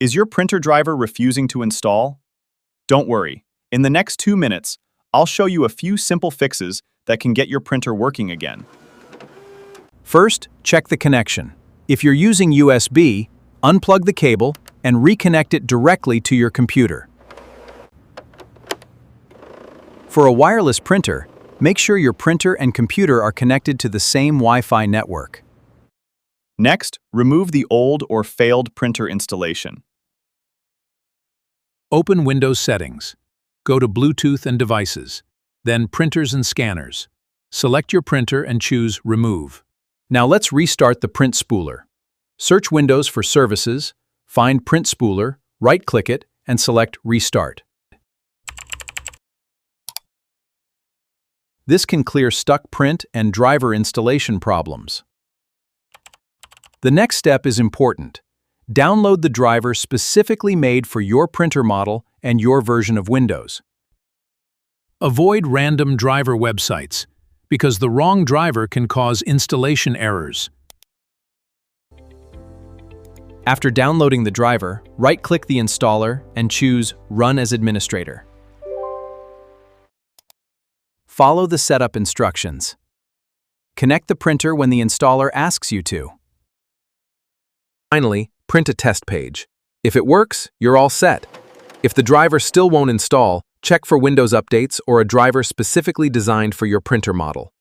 Is your printer driver refusing to install? Don't worry. In the next 2 minutes, I'll show you a few simple fixes that can get your printer working again. First, check the connection. If you're using USB, unplug the cable and reconnect it directly to your computer. For a wireless printer, make sure your printer and computer are connected to the same Wi-Fi network. Next, remove the old or failed printer installation. Open Windows Settings. Go to Bluetooth and Devices, then Printers and Scanners. Select your printer and choose Remove. Now let's restart the print spooler. Search Windows for Services, find Print Spooler, right-click it, and select Restart. This can clear stuck print and driver installation problems. The next step is important. Download the driver specifically made for your printer model and your version of Windows. Avoid random driver websites, because the wrong driver can cause installation errors. After downloading the driver, right-click the installer and choose Run as Administrator. Follow the setup instructions. Connect the printer when the installer asks you to. Finally, print a test page. If it works, you're all set. If the driver still won't install, check for Windows updates or a driver specifically designed for your printer model.